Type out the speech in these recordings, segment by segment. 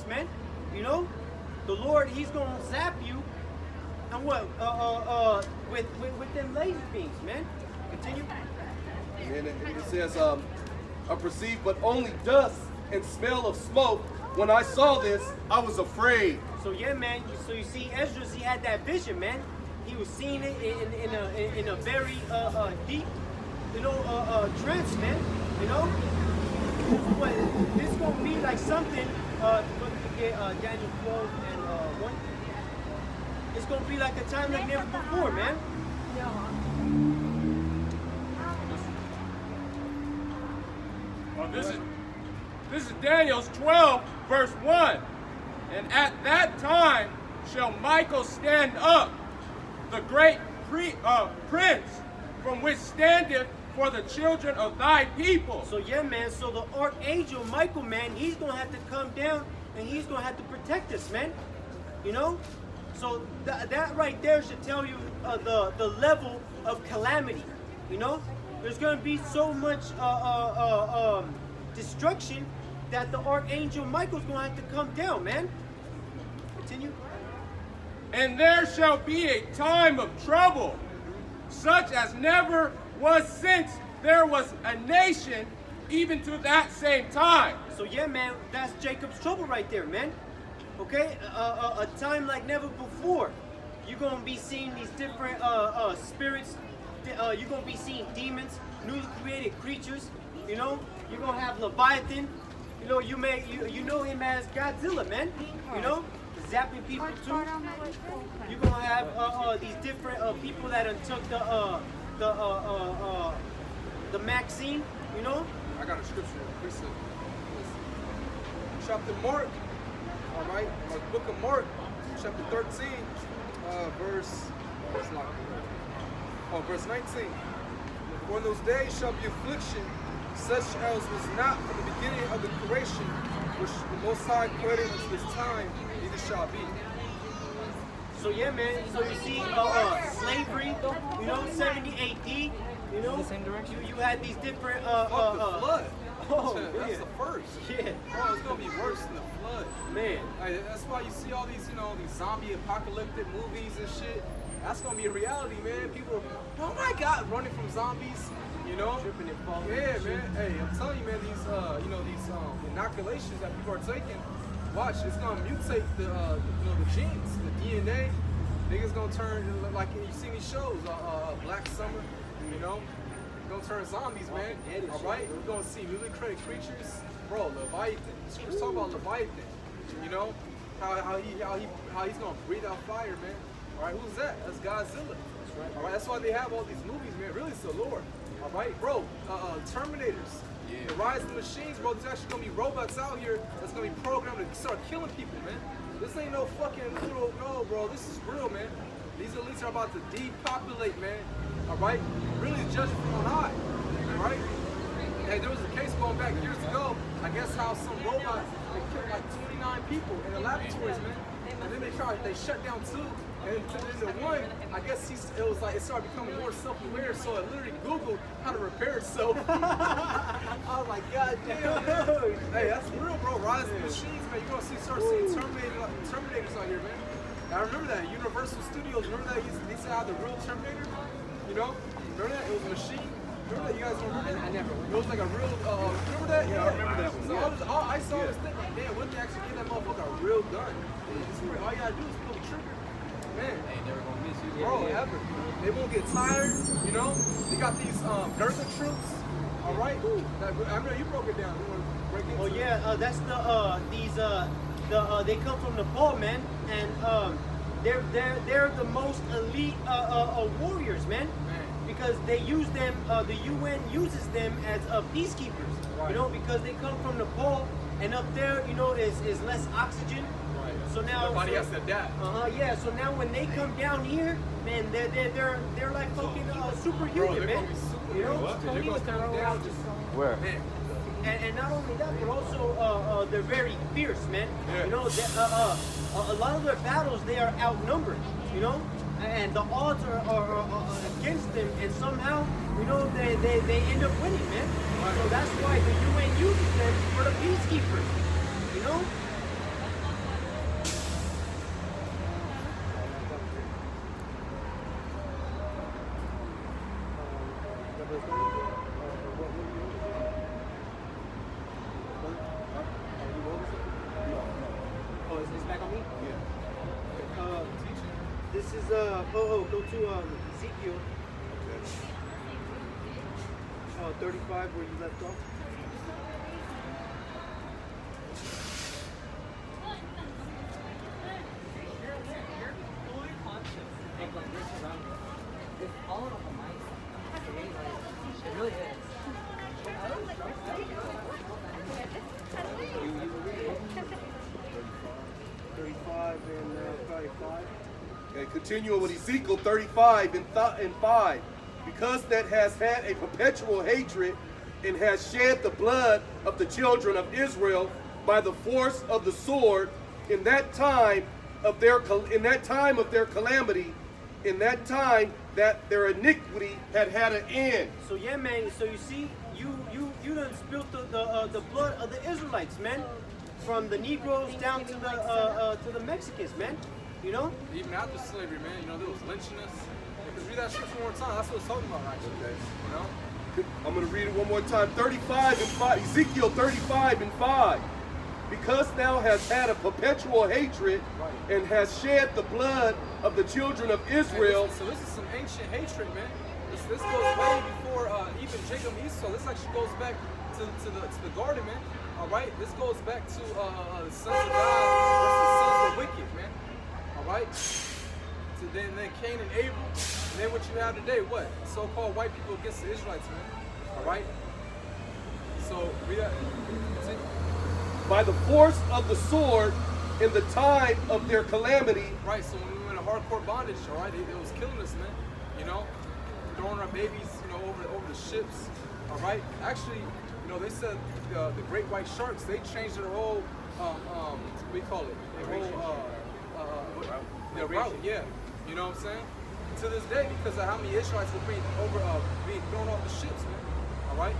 beams, man. You know, the Lord, He's gonna zap you, and what? With them laser beams, man. Continue. And it says, I perceived but only dust and smell of smoke. When I saw this, I was afraid. So yeah, man. So you see, Ezra, he had that vision, man. He was seeing it in a very deep, trance, man. You know, what this is gonna be like something. Daniel 12 and 1. It's gonna be like a time like never before, man. This is Daniel 12, verse 1. And at that time shall Michael stand up, the great prince, from which standeth for the children of thy people. So yeah, man. So the archangel Michael, man, he's gonna have to come down and he's gonna have to protect us, man. You know. So that right there should tell you the level of calamity. You know, there's gonna be so much destruction that the archangel Michael's gonna have to come down, man. Continue. And there shall be a time of trouble, such as never was since there was a nation, even to that same time. So yeah, man, that's Jacob's trouble right there, man. Okay, a time like never before. You're gonna be seeing these different spirits. You're gonna be seeing demons, newly created creatures. You know, you're gonna have Leviathan. You know, you know him as Godzilla, man. You know, zapping people too. You're gonna have these different people that took the Maxine. You know. I got a scripture. Listen. Chapter Mark. All right, book of Mark, chapter 13, verse 19. For in those days shall be affliction, such as was not from the beginning of the creation, which the Most High created unto this time, neither shall be. So yeah, man. So you see, slavery. You know, 70 AD. You know, the same direction. You had these different. The flood. Oh, that's yeah. the first. Yeah. Bro, it's gonna be worse than the flood. Man. Like, that's why you see all these, these zombie apocalyptic movies and shit. That's gonna be a reality, man. People, oh my God, running from zombies. You know. Tripping and falling. Yeah, man. Hey, I'm telling you, man. These, these inoculations that people are taking. Watch, it's gonna mutate the genes, the DNA. Niggas gonna turn like you see these shows, Black Summer. You know. Gonna turn zombies, man. All right, we're gonna see newly created creatures, bro. Leviathan. Let's talk about Leviathan. You know how he's gonna breathe out fire, man. All right, who's that? That's Godzilla. That's right. All right, that's why they have all these movies, man. Really, it's the Lord. All right, bro. Terminators. Yeah. The rise of the machines, bro. There's actually gonna be robots out here that's gonna be programmed to start killing people, man. This ain't no fucking little no, bro. This is real, man. These elites are about to depopulate, man. All right, really judging from on high. All right. Hey, there was a case going back years ago. I guess how some robots they killed like 29 people in the laboratories, man. And then they shut down 2, and then the one, I guess it started becoming more self-aware. So it literally Googled how to repair itself. I was like, God damn, man. Hey, that's real, bro. Rise of the machines, man. You're gonna start seeing Terminators out here, man. I remember that Universal Studios. Remember that they said how the real Terminator. You know, remember that? It was a machine. Remember that? You guys remember that? I never. It was like a real, remember that? Yeah, I remember that. So all I saw was thinking, like, damn, when they actually give that motherfucker a real gun? All you gotta do is pull the trigger. Man. They ain't never gonna miss you. Bro, ever. They won't get tired, you know? They got these Gertha troops. All right? I know you broke it down. You wanna break it? Oh, yeah, that's they come from Nepal, man. And they're the most elite warriors, man. Because they use them, the UN uses them as peacekeepers, right. You know, because they come from Nepal, and up there, you know, is less oxygen. Right. So now everybody has to adapt. Yeah. So now when they come down here, man, they're like fucking superhuman, man. You know, where? Man. And not only that, but also they're very fierce, man. Yeah. You know, a lot of their battles they are outnumbered. You know. And the odds are against them, and somehow, you know, they end up winning, man. Right. So that's why the UN uses them for the peacekeepers, you know? Oh, it's back on me? Yeah. This is, go to Ezekiel 35 where you left off. It's all of them nice. It really is. 35 and 35. Okay, continuing with Ezekiel 35 and 5. Because that has had a perpetual hatred and has shed the blood of the children of Israel by the force of the sword in that time of their calamity, in that time that their iniquity had an end. So yeah, man. So you see, you done spilled the blood of the Israelites, man, from the Negroes down to the Mexicans, man. You know. Even after slavery, man, you know, there was lynching us. Because read that scripture one more time. That's what it's talking about, actually. Okay. You know. I'm going to read it one more time. 35 and 5. Ezekiel 35 and 5. Because thou hast had a perpetual hatred and hast shed the blood of the children of Israel. So this is some ancient hatred, man. This goes way before even Jacob and Esau. This actually goes back to the garden, man. All right. This goes back to the sons of God versus the sons of the wicked, man. All right. So then Cain and Abel, and then what you have today, what? So-called white people against the Israelites, man. All right. So read that. By the force of the sword in the time of their calamity. Right, so when we went to hardcore bondage, all right, it was killing us, man. You know, throwing our babies, you know, over the ships. All right, actually, you know, they said the great white sharks, they changed their whole, what do you call it? Their whole, their route, yeah. You know what I'm saying? To this day, because of how many Israelites were being thrown off the ships, man. All right.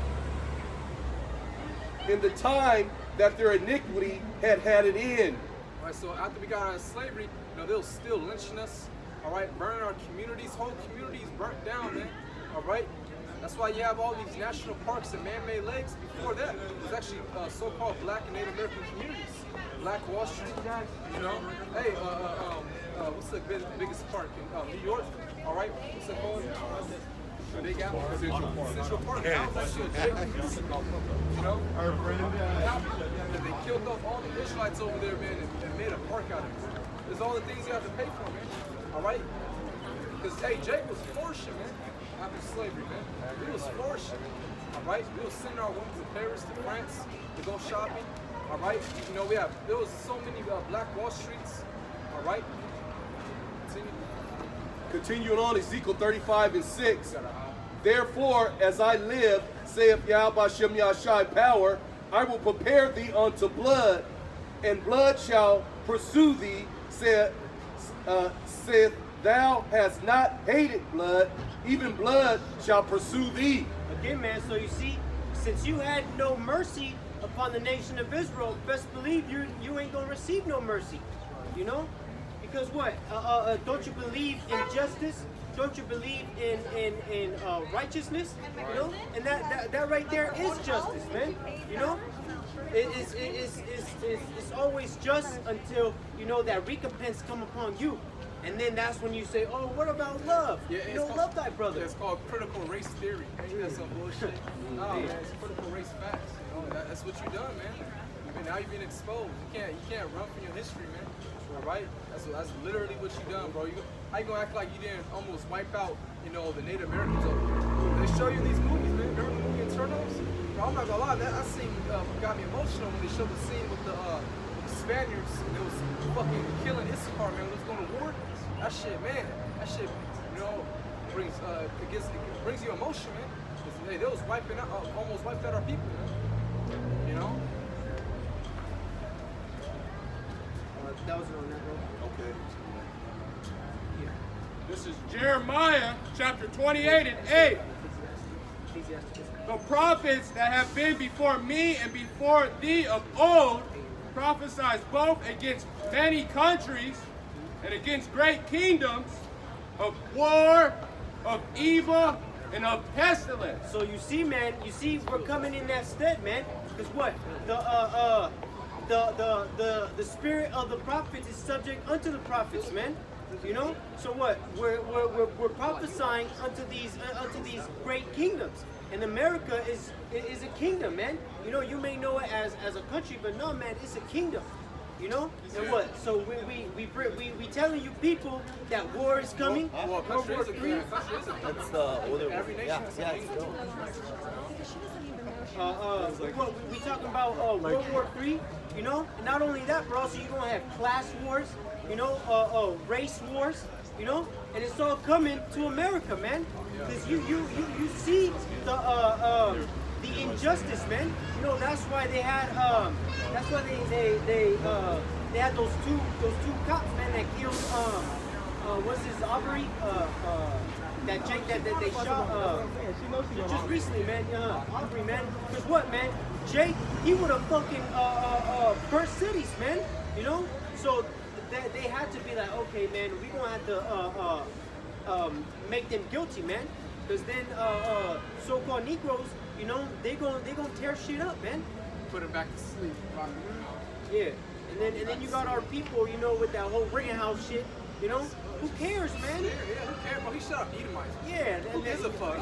In the time that their iniquity had an end. All right, so after we got out of slavery, you know, they were still lynching us, all right, burning our communities, whole communities burnt down, man, all right? That's why you have all these national parks and man-made lakes. Before that, it was actually so-called Black and Native American communities. Black Wall Street, you know? Hey, what's the biggest park in New York? All right, what's it called? They got Central Park. That's actually a jail. You know? They killed off all the Israelites over there, man, and made a park out of it. There's all the things you have to pay for, man. All right? Because, hey, Jake was flourishing, man, after slavery, man. He was flourishing. All right? We were sending our women to Paris, to France, to go shopping. All right? You know, there was so many Black Wall Streets. All right? Continuing on, Ezekiel 35 and 6. Therefore, as I live, saith Yahweh Shem Yahshai power, I will prepare thee unto blood, and blood shall pursue thee, saith thou hast not hated blood, even blood shall pursue thee. Again, man, so you see, since you had no mercy upon the nation of Israel, best believe you ain't gonna receive no mercy. You know? Because what? Don't you believe in justice? Don't you believe in righteousness? You know, and that right there is justice, man. You know, it's always just until you know that recompense come upon you, and then that's when you say, oh, what about love? Yeah, you know, love thy brother. It's called critical race theory. Ain't that some bullshit? No, man, it's critical race facts. You know, that's what you done, man. Now you've been exposed. You can't run from your history, man. All right? That's literally what you done, bro. How you gonna act like you didn't almost wipe out, you know, the Native Americans over there? They show you in these movies, man. Remember the movie Eternals? Bro, I'm not gonna lie, that scene got me emotional when they showed the scene with the Spaniards. It was fucking killing Issachar, man. When it was going to war. That shit, man. That shit, you know, brings you emotion, man. They was wiping out, almost wiped out our people, man. You know. That was on that, bro. Okay. This is Jeremiah chapter 28 and 8. The prophets that have been before me and before thee of old prophesied both against many countries and against great kingdoms, of war, of evil, and of pestilence. So you see, man, we're coming in that stead, man. Because what? The spirit of the prophets is subject unto the prophets, man. You know? So what? We're prophesying unto these great kingdoms. And America is a kingdom, man. You know, you may know it as a country, but no, man, it's a kingdom. You know? And what? So we telling you people that war is coming. World War III. That's the older Every one. nation Yeah, is yeah, a it's still. We talking about World War III, you know? And not only that, but also you're gonna have class wars, you know, race wars, you know? And it's all coming to America, man. Because you see the injustice, man. You know, that's why they had they had those two cops, man, that killed what's his Aubrey that Jake that they shot just recently, man. Aubrey, man. Because what, man? Jake, he would have fucking burnt cities, man. You know. So they had to be like, okay, man, we gonna have to make them guilty, man. Because then so-called Negroes, you know, they gonna tear shit up, man. Put him back to sleep. Yeah. And then you got our people, you know, with that whole Rittenhouse shit. You know, who cares, man? Yeah, who cares, bro? He shot up Edomites. Yeah. Who gives a fuck? I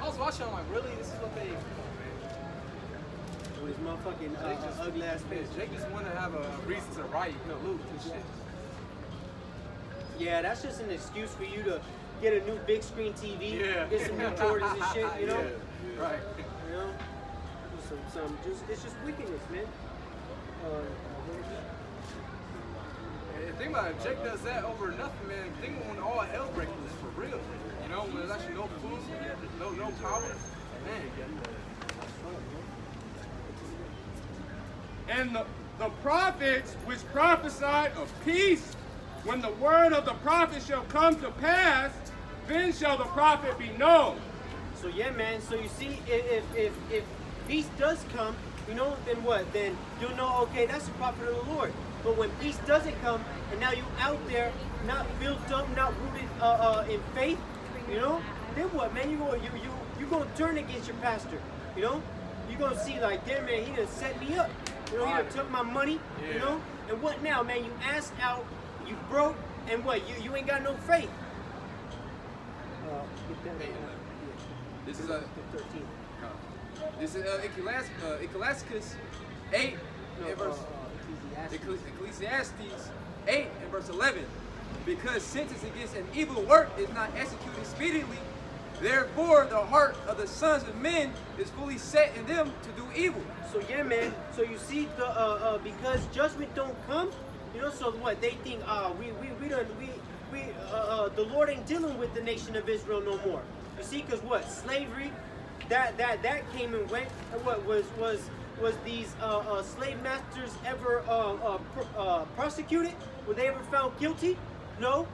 was watching, I'm like, really? This is what they... With his motherfucking ugly ass face. Jake just want to have a reason to riot, you know, loot and shit. Yeah, that's just an excuse for you to get a new big screen TV, Yeah. get some new Jordans and shit, you know? Yeah. Right. You know? It's just wickedness, man. And think about it, if Jake does that over nothing, man, think when all hell breaks loose for real. You know, when there's actually no food, no power, man. And the prophets which prophesied of peace, when the word of the prophet shall come to pass, then shall the prophet be known. So yeah, man. So you see, if peace does come, you know, then what? Then you'll know, okay, that's the prophet of the Lord. But when peace doesn't come, and now you out there, not built up, not rooted in faith, you know, then what, man? You gonna turn against your pastor, you know? You gonna see like, damn, man, he done set me up. You know, he done took my money, you know? And what now, man? You asked out, you broke, and what? You ain't got no faith. This is a 13. this is Ecclesiastes 8 and verse Ecclesiastes 8 and verse 11. Because sentence against an evil work is not executed speedily, therefore the heart of the sons of men is fully set in them to do evil. So yeah, man. So you see, the because judgment don't come, you know. So what they think? The Lord ain't dealing with the nation of Israel no more. You see, because what slavery, that came and went. And what was these slave masters ever prosecuted? Were they ever found guilty? No.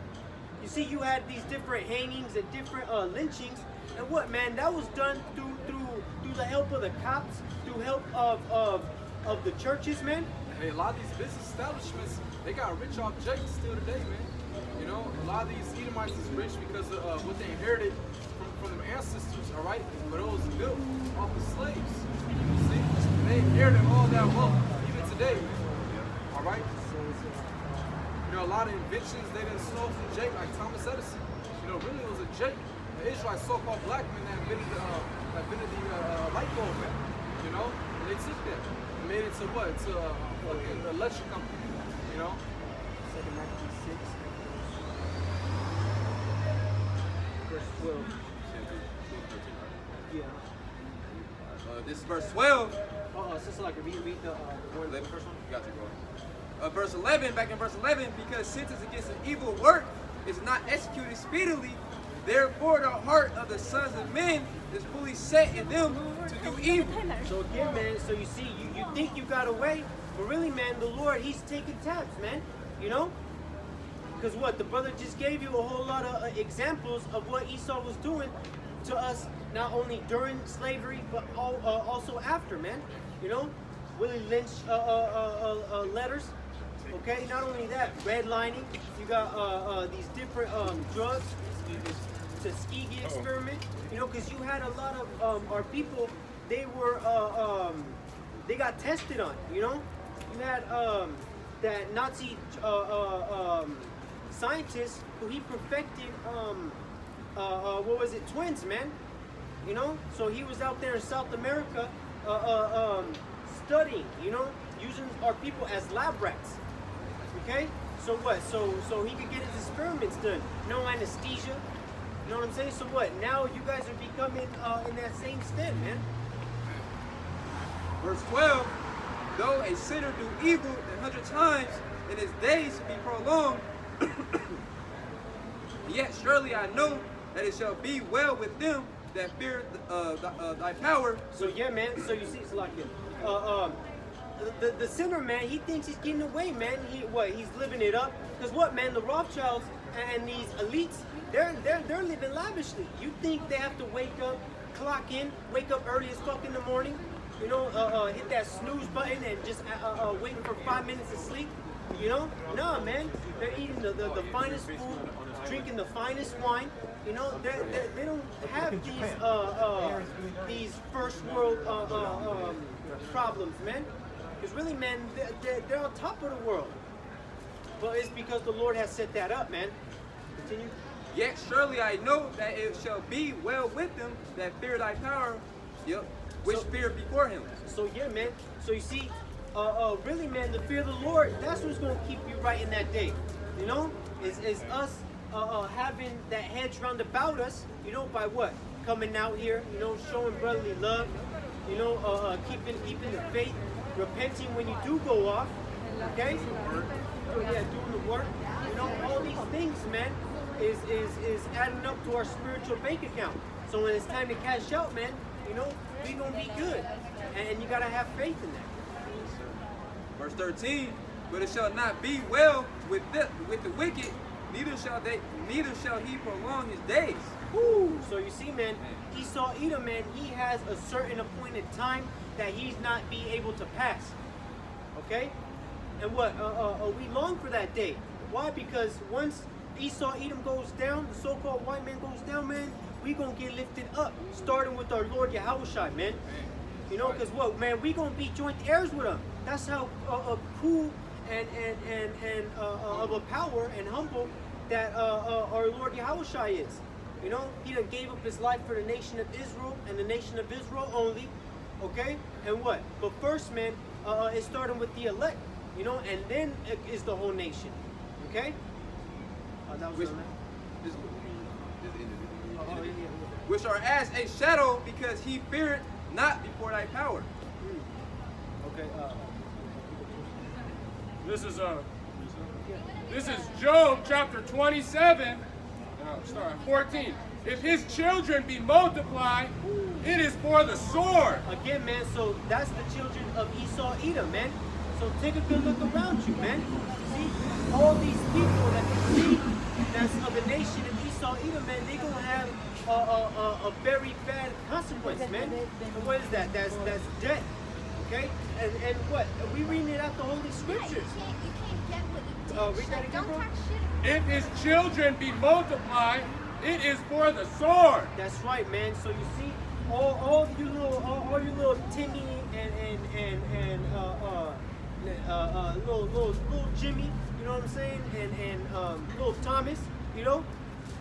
You see, you had these different hangings and different lynchings, and what, man? That was done through the help of the cops, through help of the churches, man. Hey, a lot of these business establishments, they got rich off Jake still today, man. You know, a lot of these Edomites is rich because of what they inherited from their ancestors, all right? But it was built off the slaves. You see? And they inherited all that wealth, even today, man. All right? You know, a lot of inventions they didn't stole from Jake, like Thomas Edison. You know, really it was a Jake, an Israelite so-called black man that invented the light bulb, man. You know? And they took that and made it to what? To a fucking electric company, you know? Second Maccabees 6, verse 12. Yeah. This is verse 12. Sister, like, read the one, the first one. Got you, bro. Verse 11, back in verse 11, because sentence against an evil work is not executed speedily, therefore the heart of the sons of men is fully set in them to do evil. So again, man, so you see, you think you got away, but really, man, the Lord, he's taking tabs, man, you know? Because what, the brother just gave you a whole lot of examples of what Esau was doing to us, not only during slavery, but also after, man, you know? Willie Lynch letters. Okay, not only that, redlining. You got these different drugs. Tuskegee experiment. You know, because you had a lot of our people. They were they got tested on. You know, you had that Nazi scientist who he perfected. What was it? Twins, man. You know, so he was out there in South America studying. You know, using our people as lab rats. Okay. So what? So he could get his experiments done. No anesthesia. You know what I'm saying? So what? Now you guys are becoming in that same stead, man. Verse 12, though a sinner do evil 100 times, and his days be prolonged, yet surely I know that it shall be well with them that fear thy power. So yeah, man. So you see, it's like the sinner, man. He thinks he's getting away, man. He's living it up. Cause what, man? The Rothschilds and these elites, they're living lavishly. You think they have to wake up, clock in, wake up early as fuck in the morning, you know, hit that snooze button and just waiting for 5 minutes of sleep? You know, nah, man. They're eating the finest food, drinking the finest wine. You know, they don't have these first world problems, man. Because really, man, they're on top of the world. But it's because the Lord has set that up, man. Continue. Yet surely I know that it shall be well with them that fear thy power, which fear before him. So yeah, man. So you see, really, man, the fear of the Lord, that's what's gonna keep you right in that day. You know, is us having that hedge round about us. You know, by what? Coming out here, you know, showing brotherly love. You know, keeping the faith, repenting when you do go off. Okay. So yeah, doing the work. You know, all these things, man, is adding up to our spiritual bank account. So when it's time to cash out, man, you know, we gonna be good, and you gotta have faith in that. Verse 13, but it shall not be well with the wicked, neither shall he prolong his days. Woo! So you see, man, Esau Edom, man, he has a certain appointed time that he's not be able to pass. Okay? And what? We long for that day. Why? Because once Esau Edom goes down, the so-called white man goes down, man, we gonna get lifted up, starting with our Lord Yahushua, man. You know, because what, man, we gonna be joint heirs with him. That's how cool and of a power and humble that our Lord Yahushua is. You know, he done gave up his life for the nation of Israel and the nation of Israel only. Okay, and what? But first, man, it's starting with the elect. You know, and then is the whole nation. Okay. That was which are as a shadow, because he feared not before thy power. Okay. This is Job chapter 27, start at 14. If his children be multiplied, it is for the sword. Again, man, so that's the children of Esau Edom, man. So take a good look around you, man. See, all these people that you see that's of the nation of Esau Edom, man, they're going to have a very bad consequence, man. And what is that? That's death. Okay? And what? We reading it out the Holy Scriptures. You can't get what you Read that again, Don't bro. talk shit. If his children be multiplied, it is for the sword. That's right, man. So you see, all you little Timmy and little Jimmy, you know what I'm saying, and little Thomas, you know,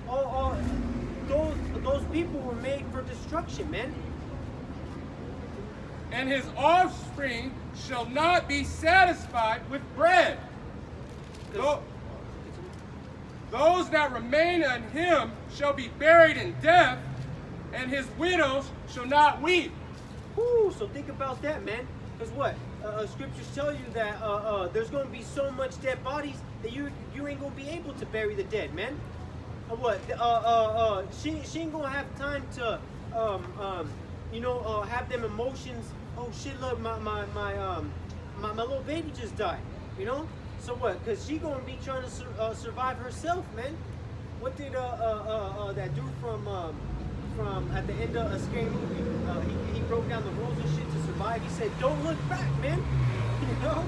all those people were made for destruction, man. And his offspring shall not be satisfied with bread. Those that remain on him shall be buried in death, and his widows shall not weep. Whoo, so think about that, man. Because what? Scriptures tell you that there's going to be so much dead bodies that you ain't going to be able to bury the dead, man. What? She ain't going to have time to, have them emotions. Oh shit! Look, my little baby just died. You know. So what? Because she going to be trying to survive herself, man. What did that dude from at the end of a scary movie? He broke down the rules and shit to survive. He said, "Don't look back, man." You know,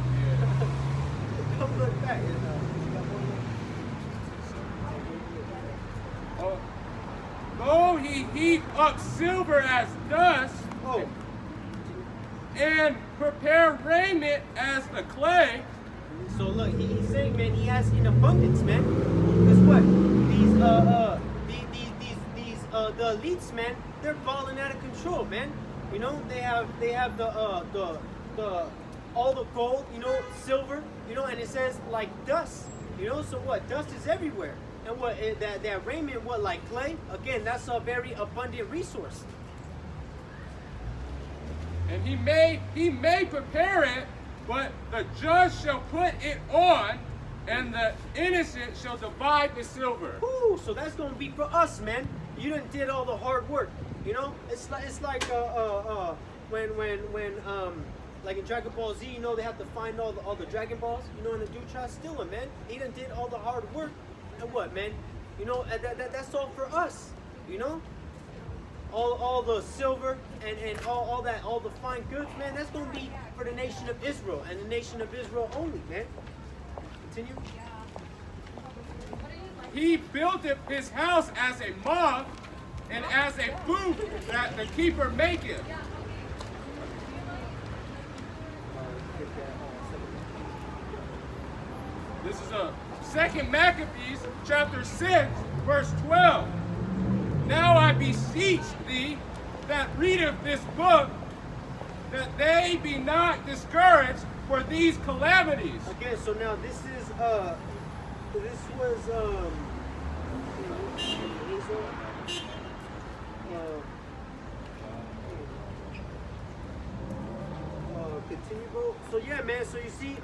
don't look back. he heap up silver as dust, Oh, and prepare raiment as the clay. so look, he's saying, man, he has in abundance, man. Guess what? The elites, man, they're balling out of control, man. You know, they have the all the gold, you know, silver, you know, and it says like dust, you know. So what? Dust is everywhere, and what that raiment, what, like clay? Again, that's a very abundant resource. And he may prepare it, but the just shall put it on, and the innocent shall divide the silver. Ooh, so that's gonna be for us, man. You done did all the hard work, you know. It's like when like in Dragon Ball Z, you know, they have to find all the Dragon Balls, you know, and the dude tries to steal them, man. He done did all the hard work, and what, man? You know, that's all for us, you know. All the silver and all the fine goods, man. That's gonna be for the nation of Israel and the nation of Israel only, man. Continue. He buildeth his house as a moth, and as a booth that the keeper maketh. This is a 2 Maccabees chapter 6, verse 12. Now I beseech thee that readeth this book, that they be not discouraged for these calamities. Okay, so now this was continue, bro. So yeah, man. So you see,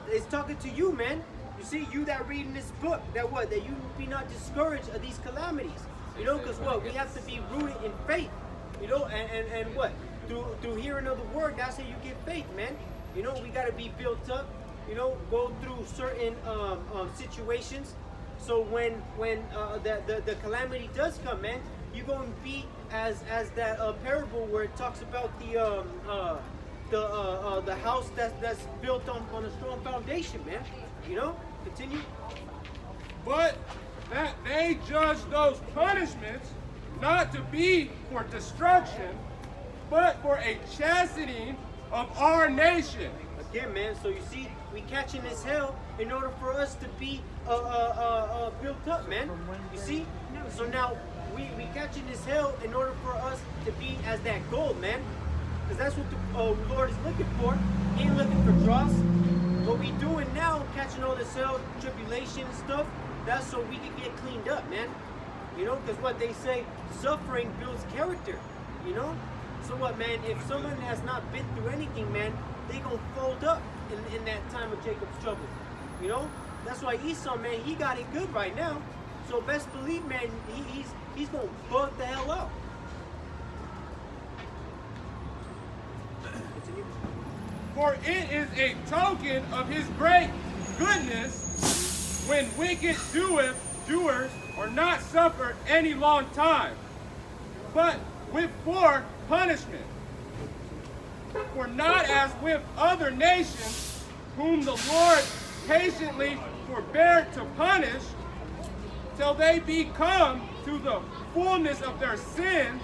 it's talking to you, man. You see, you that reading this book, that you be not discouraged of these calamities. You know, because what, we have to be rooted in faith. You know, and what, through hearing of the word, that's how you get faith, man. You know, we got to be built up. You know, go through certain situations. So when the calamity does come, man, you're going to be as that parable where it talks about the house that's built on a strong foundation, man. You know, continue. But that they judge those punishments not to be for destruction, but for a chastening of our nation. Again, man, so you see, we catching this hell in order for us to be built up, man. You see? So now we catching this hell in order for us to be as that gold, man. Because that's what the Lord is looking for. He ain't looking for dross. What we doing now, catching all this hell, tribulation and stuff, that's so we can get cleaned up, man. You know, because what they say, suffering builds character, you know? So what, man, if someone has not been through anything, man, they gonna fold up in that time of Jacob's trouble, you know? That's why Esau, man, he got it good right now. So best believe, man, he's gonna bug the hell out. For it is a token of his great goodness when wicked doers are not suffered any long time, but with for punishment. For not as with other nations, whom the Lord patiently forbear to punish, till they be come to the fullness of their sins,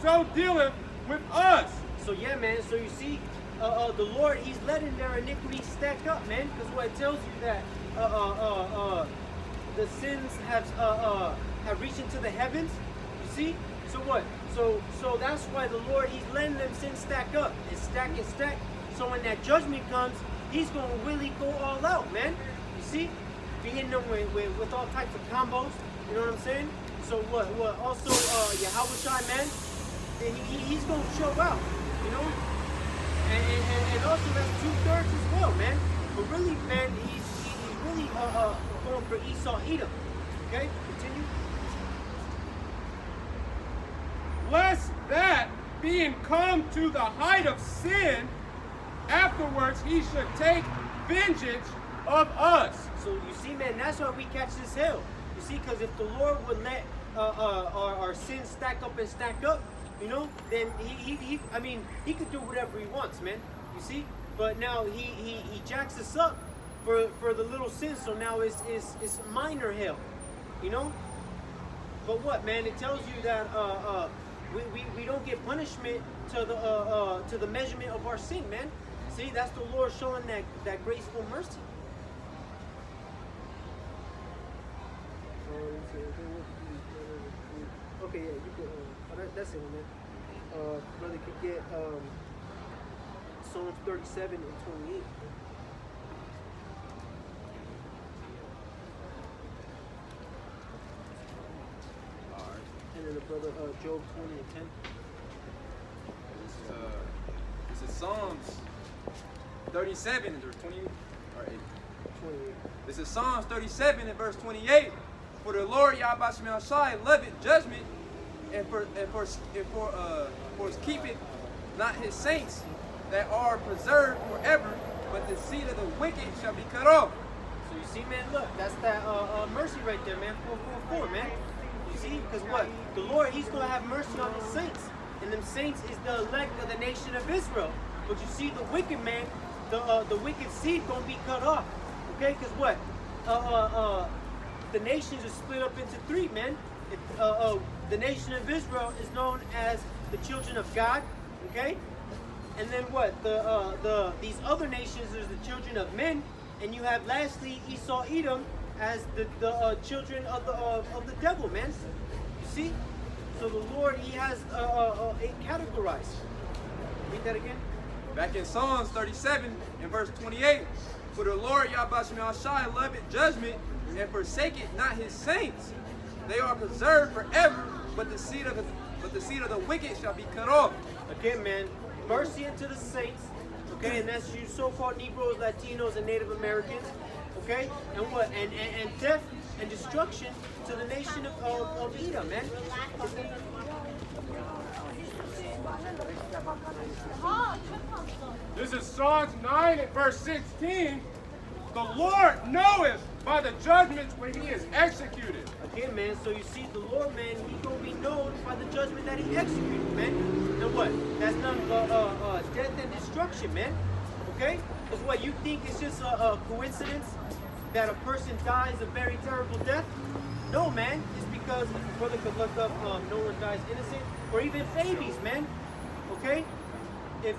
so dealeth with us. So yeah, man, so you see, the Lord, he's letting their iniquities stack up, man, because what it tells you that the sins have reached into the heavens, you see? So what? So that's why the Lord, he's letting them sins stack up and stack and stack. So when that judgment comes, he's going to really go all out, man. You see? Be hitting them with all types of combos, you know what I'm saying? So what also, Yahushua, man, he's going to show out, you know? And also that's 2/3 as well, man. But really, man, he's really going for Esau Edom. Okay, continue. Lest that, being come to the height of sin, afterwards he should take vengeance of us. So you see, man, that's why we catch this hell. You see, because if the Lord would let our sins stack up and stack up, you know, then he could do whatever he wants, man. You see, but now he jacks us up for the little sins. So now it's minor hell, you know. But what, man? It tells you that we don't get punishment to the measurement of our sin, man. See, that's the Lord showing that graceful mercy. Okay, yeah, you could. That's it, man. Brother could get Psalms 37 and 28. And then the brother Job 20 and 10. This is Psalms 37 or 20 or 8. 28. This is Psalms 37 and verse 28. For the Lord Yahweh Shai loveth judgment, and for keeping not his saints that are preserved forever, but the seed of the wicked shall be cut off. So you see, man, look, that's that mercy right there, man. 444, man. You see, because what? The Lord, he's going to have mercy on his saints. And them saints is the elect of the nation of Israel. But you see, the wicked man, the wicked seed going to be cut off. Okay, because what? The nations are split up into three, man. The nation of Israel is known as the children of God, okay? And then what? These other nations is the children of men, and you have lastly Esau, Edom as the children of the devil, man. You see? So the Lord, he has it categorized. Read that again. Back in Psalms 37 and verse 28, for the Lord Yahweh Shai loveth judgment, and forsaketh not his saints. They are preserved forever, but the seed of the wicked shall be cut off. Again, man, mercy unto the saints, okay, and that's you so-called Negroes, Latinos, and Native Americans, okay, and what, and death and destruction to the nation of Edom, man. This is Psalms 9 and verse 16. The Lord knoweth by the judgments when he is executed. Again, man, so you see the Lord, man, he's going to be known by the judgment that he executed, man. And what? That's none but death and destruction, man. Okay? Because what, you think it's just a coincidence that a person dies a very terrible death? No, man. It's because, if a brother could look up no one dies innocent, or even babies, man. Okay? If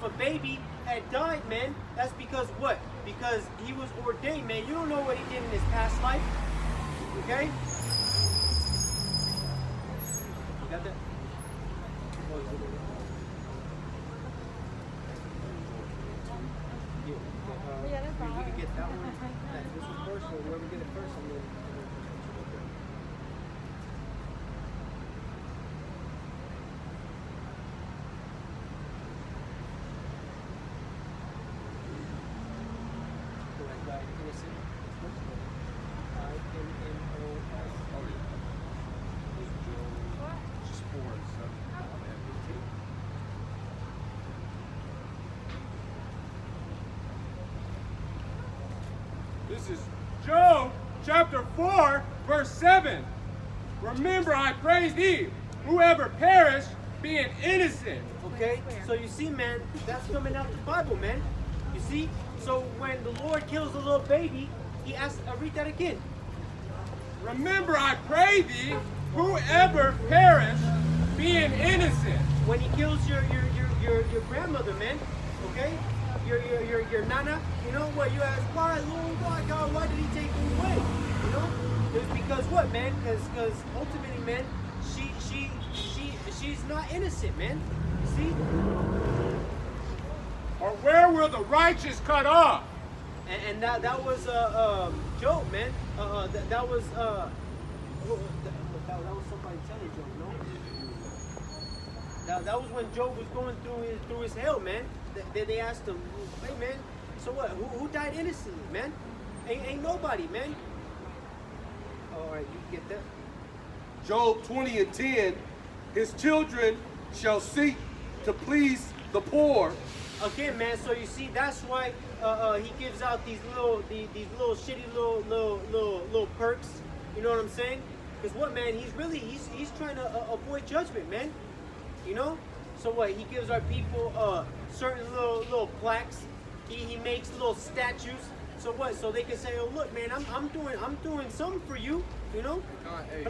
a baby had died, man, that's because what? Because he was ordained, man. You don't know what he did in his past life. Okay? You got that? Yeah, that's fine. You can get that one. This one first, or whoever get it first, and then. This is Job chapter 4, verse 7. Remember, I praise thee, whoever perished, being innocent. Okay, so you see, man, that's coming out the Bible, man. You see? So when the Lord kills a little baby, he asks, read that again. Remember, I pray thee, whoever perished, being innocent. When he kills your grandmother, man, okay? Your nana, you know what? You ask, why, Lord, why, God, why did he take her away? You know? It's because what, man? Because ultimately, man, she's not innocent, man. You see? Or where will the righteous cut off? And that was Job, man. That was somebody telling Job, no? That was when Job was going through his hell, man. They asked him, hey, man, so what? Who died innocently, man? Ain't nobody, man. All right, you get that? Job 20 and 10, his children shall seek to please the poor. Again, man, so you see, that's why he gives out these little shitty little perks. You know what I'm saying? Because what, man, he's trying to avoid judgment, man. You know? So what? He gives our people certain little plaques. He makes little statues So what? So they can say, oh look, man, I'm doing something for you, you know? Hey,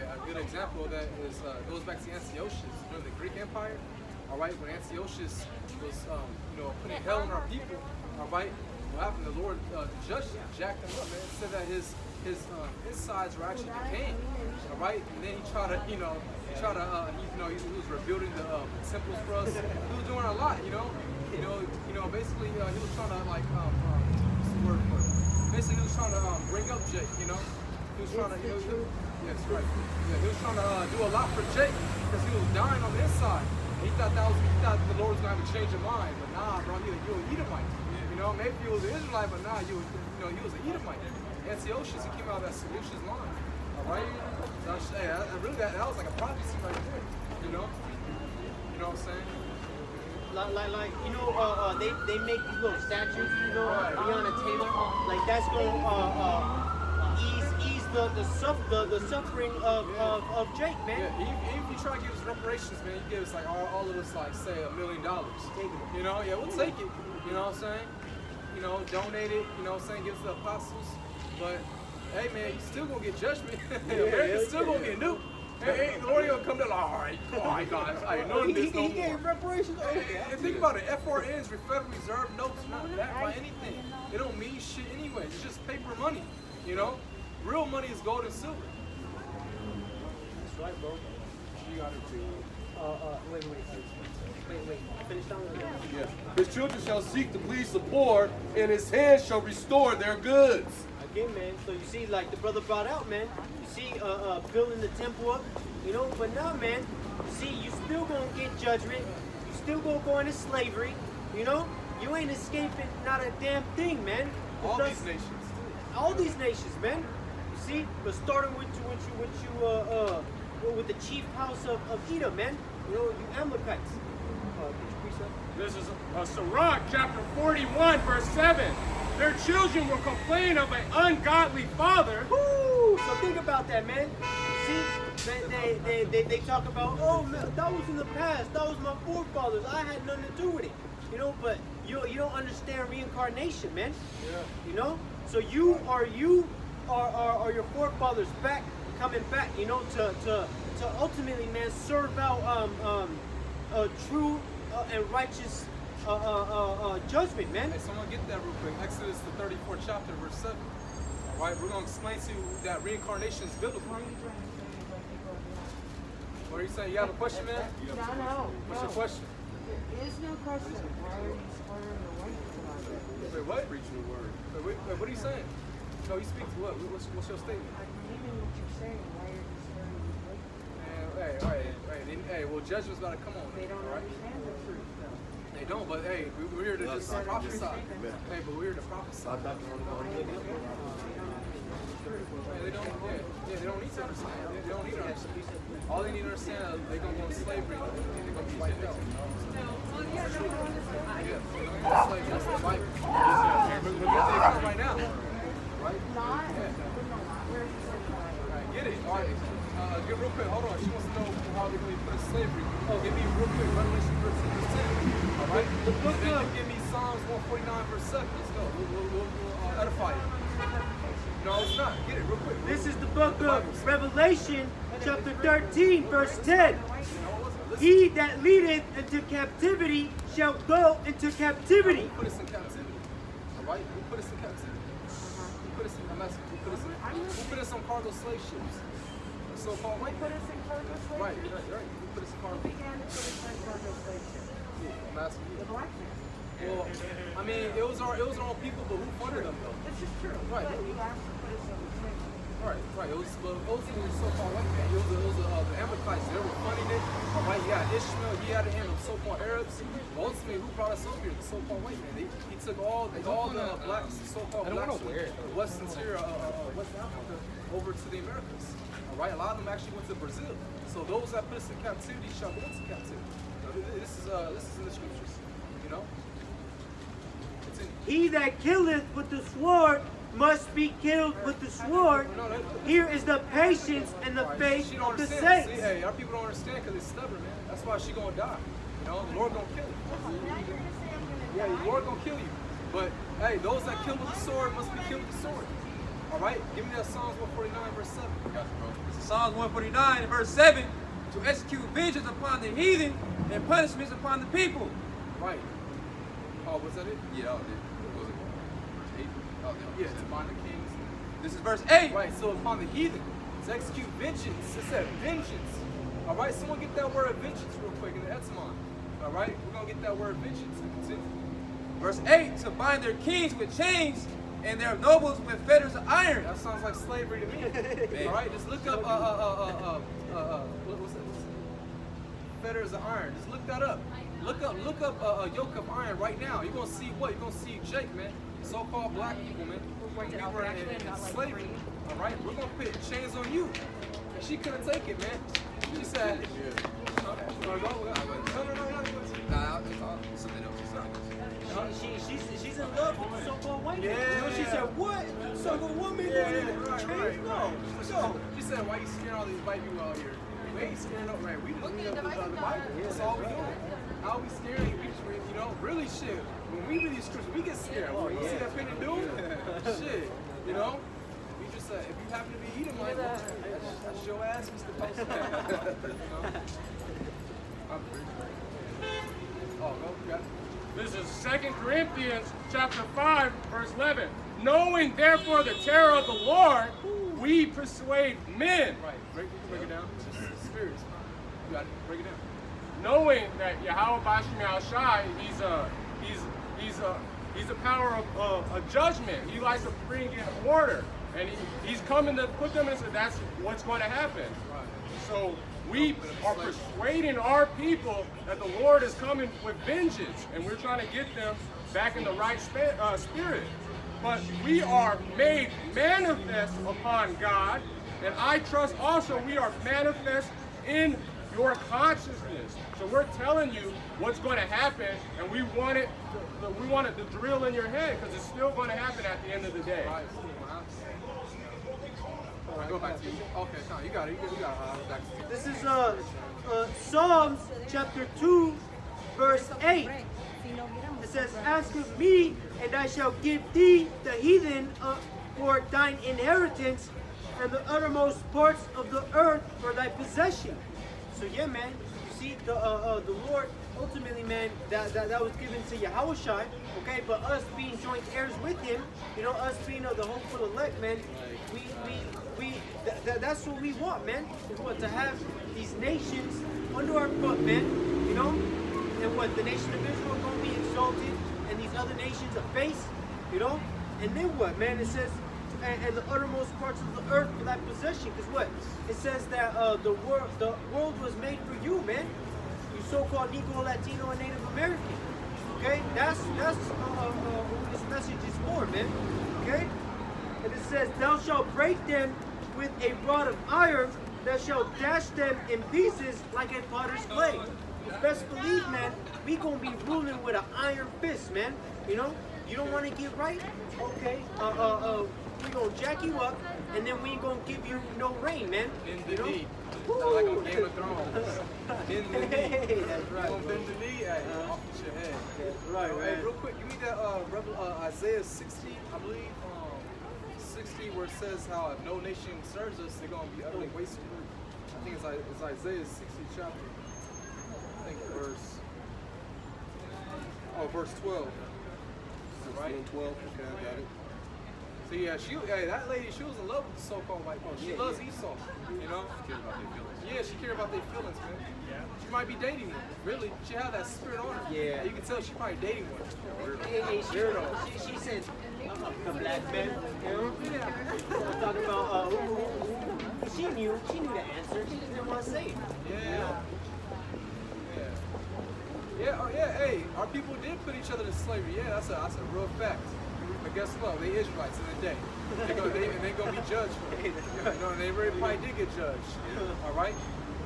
a good example of that is goes back to Antiochus, the Greek Empire. All right, when Antiochus was putting hell on our people, all right, what happened? The Lord judged him, jacked him up, man. It said that his insides were actually decaying. All right, and then he was rebuilding the temples for us. He was doing a lot, basically he was trying to what's the word for it? Basically he was trying to bring up Jake, He was trying to, yes, right. Yeah, he was trying to do a lot for Jake because he was dying on the inside. And he thought the Lord was gonna have a change of mind, but nah, bro, you're an Edomite. Maybe he was an Israelite, but nah, he was an Edomite. Antiochus, he came out of that Seleucid line. All right. So that was like a prophecy right there. You know what I'm saying? They make these little statues, be on a table. Like that's gonna ease the suffering of Jake, man. Yeah, if you try to give us reparations, man, you give us like all of us like say $1 million. Take it. We'll take it. You know what I'm saying? Donate it. You know what I'm saying? Give us the apostles. But hey, man, you still gonna get judgment. America's still gonna get nuked. Hey, the Lord gonna come down. All right, guys. I know this no more. He gave reparations. And think about it. FRNs, Federal Reserve notes, not backed by anything. It don't mean shit anyway. It's just paper money. Real money is gold and silver. That's right, bro. You got it too. Wait. Finish down there. Yeah. His children shall seek to please the poor, and his hands shall restore their goods. Again, man. So you see, like the brother brought out, man. You see, building the temple up, But now, man, you see, you still gonna get judgment. You still gonna go into slavery. You ain't escaping not a damn thing, man. All these nations. All these nations, man. You see, but starting with the chief house of Edom, man. You Amalekites. This is Sirach chapter 41, verse 7. Their children will complain of an ungodly father. Woo! So think about that, man. See, they talk about, oh man, that was in the past. That was my forefathers. I had nothing to do with it. But you don't understand reincarnation, man. Yeah. So you are your forefathers coming back, to ultimately, man, serve out a true and righteous judgment, man. Hey, someone get that real quick. Exodus the 34th chapter, verse 7. All right, we're gonna explain to you that reincarnation is biblical. What are you saying? You have a question, man? No. What's your question? There is no question. Why are you swearing the white about that? Wait, what? Preaching the word. Wait, what are you saying? No, you speak to what? What's your statement? I believe in what you're saying. Why are you swearing the white? Hey, well, judgment's about to come on. They don't right? understand the truth, though. They don't, but hey, we're here to just prophesy. Hey, but we're here to prophesy. Hey, they don't need to understand. They don't need to understand. All they need to understand is they're going to go into slavery and they're going to be wiped out. Yeah, they're going to go slavery. That's the Bible. But they come right now. Right? Not. Yeah. Where's the Alright, get it. Alright. Get real quick. Hold on. She wants to know how they're going to be put in slavery. Give me real quick. Revelation 13, verse 10. Alright? The book and then of- you give me Psalms 149, verse 7. Let's go. We'll edify you. No, it's not. Get it real quick. This is the book of Revelation, chapter 13, verse 10. He that leadeth into captivity shall go into captivity. Who put us in captivity? Alright? Who put us in captivity? Who put us in, I'm asking, who put us on cargo slave ships? The so-called white Put us in cargo slave Right. ships? Who put us in cargo? Who began to put us in cargo slave ships? I'm asking you. The black man. Well, I mean, it was our own people, but who funded them though? This is true. Right. But you have to put us in the slave ship. Right. It was the so-called white man. It was the Amalekites. They were funding it. All right, you had Ishmael. He had to handle the so-called Arabs. But ultimately, who brought us over here? The so-called white man. He took all the blacks, so-called blacks, from the West interior, West Africa, over to the Americas. All right, a lot of them actually went to Brazil. So those that put us in captivity shall go into captivity. This is in the scriptures. He that killeth with the sword must be killed with the sword. Here is the patience and the faith She don't of the understand. saints. See, hey, our people don't understand because they're stubborn, man. That's why she gonna die. The Lord gonna kill you. Now you're going to say I'm going to Yeah, die? the Lord gonna kill you. But hey, those that kill with the sword must be killed with the sword. All right, give me that Psalms 149 verse 7. This is Psalms 149 and verse 7. To execute vengeance upon the heathen and punishments upon the people. Right. Oh, was that it? Yeah, that was it. What was it? Verse 8? Oh, Yeah, to bind the kings. This is verse 8. Right, so upon the heathen, to execute vengeance. It said vengeance. All right, someone get that word vengeance real quick in the Etzmon. All right, we're going to get that word vengeance and continue. Verse 8. To bind their kings with chains and their nobles with fetters of iron. That sounds like slavery to me. All right, just look up, what's that? Fetters of iron. Just look that up. Look up a yoke of iron right now. You're going to see what? You're going to see Jake, man. So-called black people, man. We were in slavery. All right, we're going to put chains on you. And she couldn't take it, man. She said, no. Nah, it's all something else. She's in love with the so-called white man. Yeah. You know, she said, what? So-called woman? Right. No. So, She said, why you scaring all these white people out here? We ain't scaring up, right? We just read up the Bible. That's all we doing. How are we scaring? We just read, really shit. When we read these scriptures, we get scared. You see that penny doom? Shit, We just, if you happen to be Edomite, that's your ass, Mr. Postman. Oh, go, you got it. This is 2 Corinthians chapter 5, verse 11. Knowing therefore the terror of the Lord, we persuade men. Right, break it down. Just spirits. You got it. Break it down. Knowing that Yahweh Bashim Al-Shai, he's a power of judgment. He likes to bring in order. And he's coming to put them in, so that's what's going to happen. Right. So we are persuading our people that the Lord is coming with vengeance, and we're trying to get them back in the right spirit. But we are made manifest upon God, and I trust also we are manifest in your consciousness. So we're telling you what's going to happen, and we want it to drill in your head, because it's still going to happen at the end of the day. Right. All right, go back to you. Okay, no, you got it. You got it. Back to you. this is Psalms chapter 2, verse 8. It says, ask of me, and I shall give thee the heathen for thine inheritance, and the uttermost parts of the earth for thy possession. So yeah, man, you see the Lord ultimately, man, that was given to Yahushua, okay? But us being joint heirs with him, us being the hopeful elect, man, that's what we want, man. Is what, to have these nations under our foot, man, and what, the nation of Israel is going to be exalted, and these other nations are based, and then what, man? It says, and the uttermost parts of the earth for thy possession, because what? It says that the world was made for you, man. You so-called Negro, Latino, and Native American. Okay, that's what this message is for, man. Okay, and it says, thou shalt break them with a rod of iron, thou shalt dash them in pieces like a potter's clay. You best believe, man, we gonna be ruling with an iron fist, man. You don't want to get right? Okay, we gonna jack you up, and then we ain't gonna give you no rain, man. In the knee. Like on Game of Thrones. In the knee. Hey, that's right. Bend the knee, off with your head. That's right, Hey, man. real quick, give me that Isaiah 60, I believe, 60, where it says how if no nation serves us, they're gonna be utterly wasted. I think it's Isaiah 60 chapter. I think verse 12. Right? 12. Okay, I got it. So yeah, that lady, she was in love with the so-called white folks. She loves Esau, Yeah, she cared about their feelings, man. Yeah. She might be dating one, really. She had that spirit on her. Yeah. You can tell she probably dating one. She said, the black man, talking about, she knew the answer, she just didn't want to say it. Yeah. Yeah, hey, our people did put each other to slavery. Yeah, that's a real fact. But guess what? They Israelites in the day. They're gonna be judged for it. And they really probably did get judged. All right?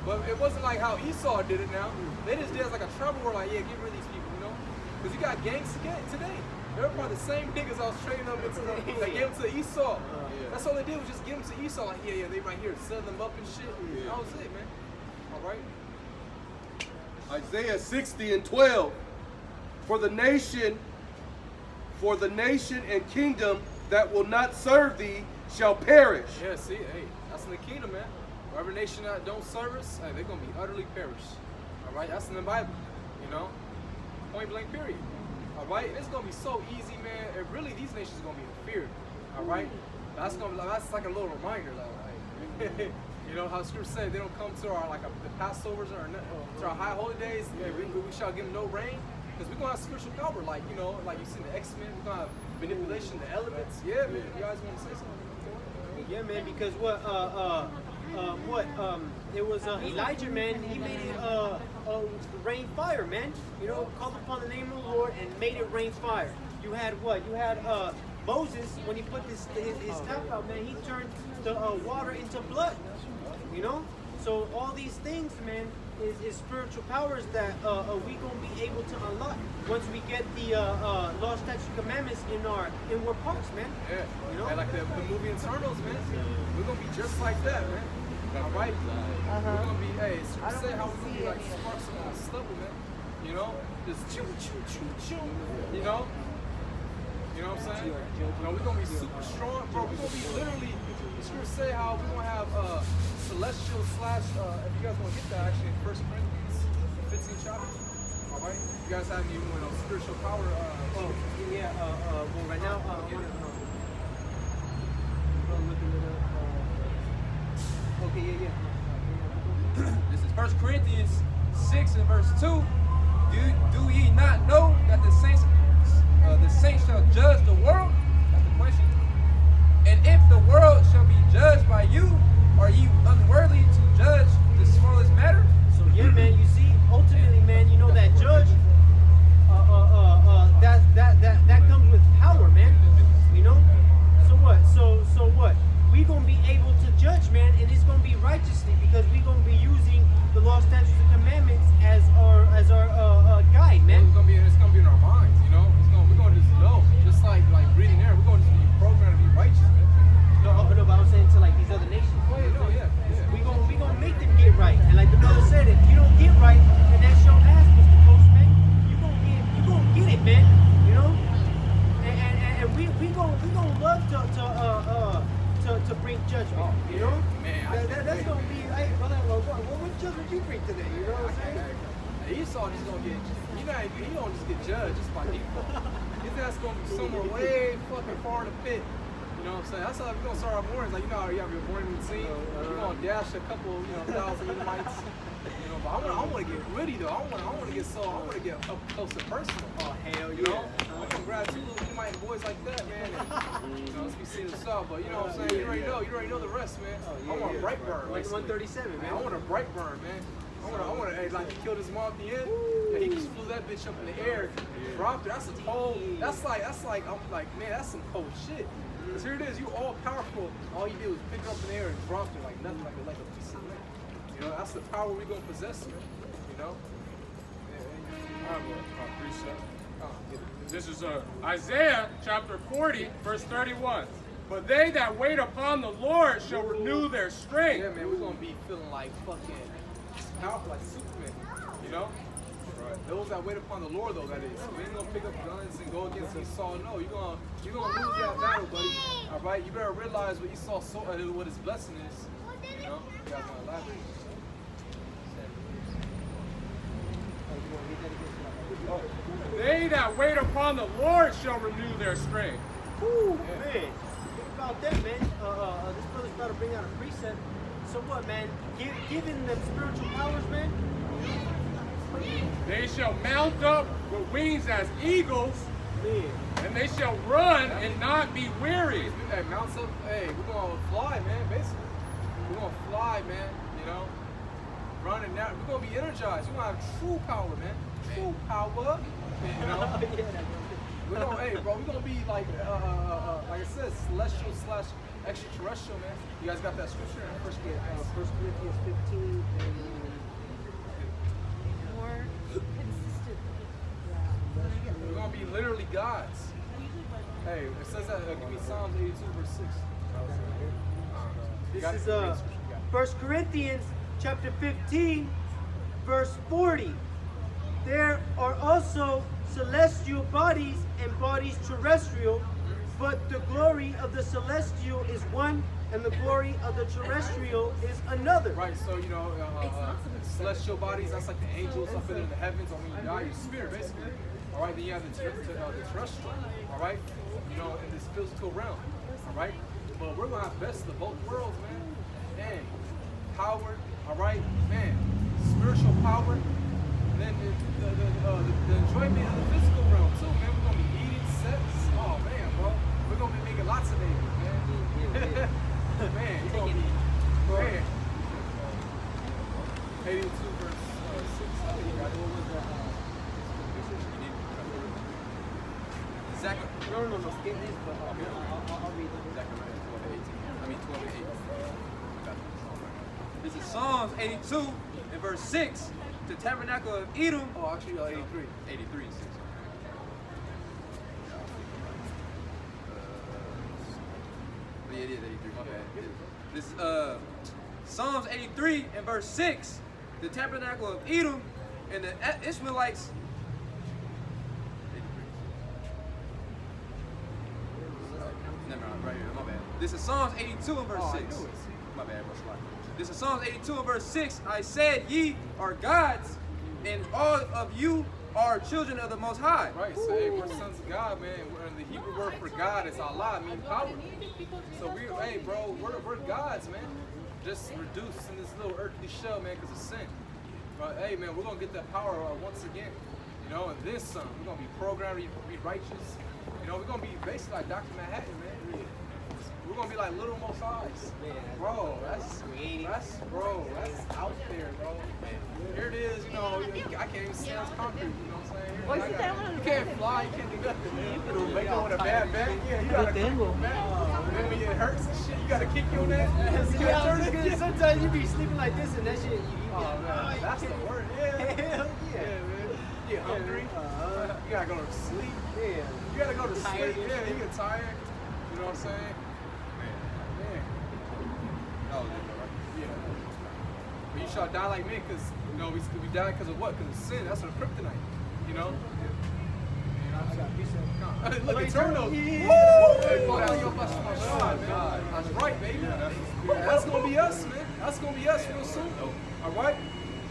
But it wasn't like how Esau did it now. They just did it as like a trouble war, like, yeah, get rid of these people, Because you got gangs today. They were probably the same niggas I was trading up into that gave them to Esau. That's all they did was just give them to Esau, like, yeah, they right here, setting them up and shit. That was it, man. All right? Isaiah 60 and 12. For the nation For the nation and kingdom that will not serve thee shall perish. Yeah, see, hey, that's in the kingdom, man. Whatever nation that don't serve us, hey, they're gonna be utterly perished. All right, that's in the Bible, you know, point blank, period. All right, and it's gonna be so easy, man. And really, these nations are gonna be feared. All right, that's like a little reminder, like you know how Scripture said they don't come to our the Passovers or to our high holy days. Yeah, we shall give them no rain because we're gonna have spiritual power, like you know, like you see in the X-Men. We're gonna have manipulation, the elements. Yeah, man. You guys want to say something? Yeah, man, because it was Elijah, man. He made it rain fire, man. You know, called upon the name of the Lord and made it rain fire. You had what? You had Moses when he put his staff out, man. He turned the water into blood. You know, so all these things, man, is spiritual powers that we gonna be able to unlock once we get the law, statutes, commandments in our inward parts, man. Yeah, you know, and like the movie Eternals, man. We're gonna be just like that, man. All right, we're gonna be. Hey, say how we're gonna be like sparks on the stubble, man. You know, just choo choo choo choo. You know. You know what I'm saying? You know, we're gonna be super strong, bro. We're gonna be literally. The scriptures say how we're gonna have celestial slash. If you guys want to get that, actually, in 1 Corinthians 15 chapter. All right. You guys have any spiritual power? Well, right now, I'm looking it up. Okay, yeah. This is 1 Corinthians 6 and verse 2. Do ye not know that the saints shall judge the world? That's the question. And if the world shall be judged by you, are you unworthy to judge the smallest matter? So yeah, man, you see, ultimately, man, you know that judge, that comes with power, man. You know. So what? So what? We gonna be able to judge, man, and it's gonna be righteously because we gonna be using the law, statutes, and commandments as our guide, man. It's gonna be in our minds, you know. We're gonna just know, just like breathing air. We're gonna just be programmed to be righteous, man. No, but I'm saying to like these other nations. Oh yeah, yeah. We gonna make them get right, and like the brother said, if you don't get right, then that's your ass, Mr. Postman. You gonna get it, man. You know, and we gonna love to bring judgment. You know, man, that's gonna be. Hey, brother, what judgment you bring today? You know what I'm saying? Esau just gonna get, he don't just get judged just by default. His ass gonna be somewhere way fucking far in the pit. You know what I'm saying? That's how we're gonna start our mornings. Like, you know how you have your morning routine. You're gonna dash a couple, thousand Edomites. You know, but I wanna get gritty though. I wanna get up close and personal. Oh hell yeah. You know? I'm gonna grab two little Edomite boys like that, man. And, let's be seeing the stuff. But you know what I'm saying? You already know the rest, man. I want a bright burn. Like 137, man. I want a bright burn, man. I want to like kill this mom at the end. And he just flew that bitch up in the air, dropped her. That's a cold. That's like I'm like, man, that's some cold shit. Cause here it is, you all powerful. All you did was pick her up in the air and drop her like nothing, like a piece of land. You know, that's the power we're gonna possess, man. You know. I have a precept. This is Isaiah chapter 40, verse 31. But they that wait upon the Lord shall renew their strength. Yeah, man, we're gonna be feeling like fucking powerful, like Superman. You know. Right. Those that wait upon the Lord, though, that is. We ain't gonna pick up guns and go against Esau. No, you're gonna lose that battle, buddy. All right, you better realize what Esau what his blessing is. You know, you guys wanna elaborate? They that wait upon the Lord shall renew their strength. Whew, man. Think about that, man. This brother's about to bring out a precept. So what, man? Giving them spiritual powers, man. They shall mount up with wings as eagles, Man. and they shall run and not be weary. Hey, mounts up. Hey, we're gonna fly, man. Basically, we're gonna fly, man. You know, running now. We're gonna be energized. We're gonna have true power, man. True power. You know. We're gonna, hey, bro. We're gonna be like I said, celestial slash extraterrestrial, man. You guys got that scripture in 1 Corinthians 15 and More consistent. We're gonna be literally gods. Hey, it says that. Give me Psalms 82, verse 6. this is 1 Corinthians chapter 15, verse 40. There are also celestial bodies and bodies terrestrial, but the glory of the celestial is one, and the glory of the terrestrial is another. Right, so celestial bodies, that's like the angels up in the heavens. When you die, your spirit, basically. All right, then you have the terrestrial, all right, in this physical realm, all right. But we're gonna have best of both worlds, man. And power, all right, man, spiritual power, and then the enjoyment of the physical realm too, man. We're gonna be eating, sex. Oh man, bro, we're gonna be making lots of babies, man. Man, you're gonna be, man. 82 verse 6. I think you got it. What was that? No, skip this, but I'll read it. Zechariah 12 to 18. I mean 12 to 8. This is Psalms 82 and verse 6. The tabernacle of Edom. Oh, actually, 83. 83 and 6. Yeah, it is 83. My bad. This is Psalms 83 and verse 6. The tabernacle of Edom and the Ishmaelites. Never mind, right here. My bad. This is Psalms 82 and verse 6. My bad, bro. This is Psalms 82 and verse 6. I said, ye are gods, and all of you are children of the Most High. Right, so hey, we're sons of God, man. The Hebrew word for God is Allah, means power. So hey, bro, we're gods, man. Just reduced in this little earthly shell, man, because of sin. But hey, man, we're gonna get that power once again. And this son, we're gonna be programmed, be righteous. We're gonna be basically like Dr. Manhattan, man. We're gonna be like little Most Highs. Bro, that's out there, bro. Here it is, I can't even stand concrete, you know what I'm saying? You can't fly, you can't do nothing, man. You make it with a bad back, yeah, you gotta go back. Maybe it hurts and shit, you gotta kick your neck. Sometimes you be sleeping like this and that shit, man, that's the word, yeah. Hell yeah, man. You get hungry, you gotta go to sleep. Yeah. You gotta go to sleep, yeah, you get tired. You know what I'm saying? Man. Oh, yeah. But you shall die like men, because we die because of what? Because of sin. That's our kryptonite. Look, Eternal. That's right, baby. That's gonna be us, man. That's gonna be us real soon. All right,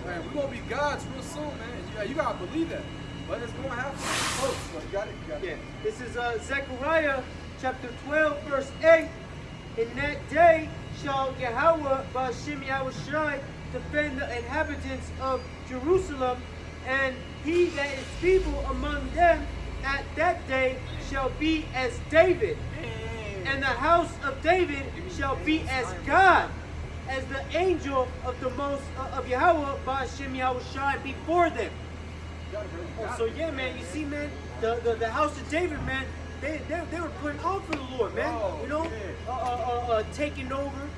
man. We're gonna be gods real soon, man. You gotta believe that. But it's gonna happen. Close. You got it. Yeah. This is Zechariah chapter 12, verse 8. In that day shall Yahweh Ba'ashem Yahushai defend the inhabitants of Jerusalem, and he that is feeble among them at that day shall be as David, and the house of David shall be as God, as the angel of the most of Yahweh Ba'ashem Yahushai before them. So yeah, man, you see, man, the house of David, man, they were putting on for the Lord, man. Taking over,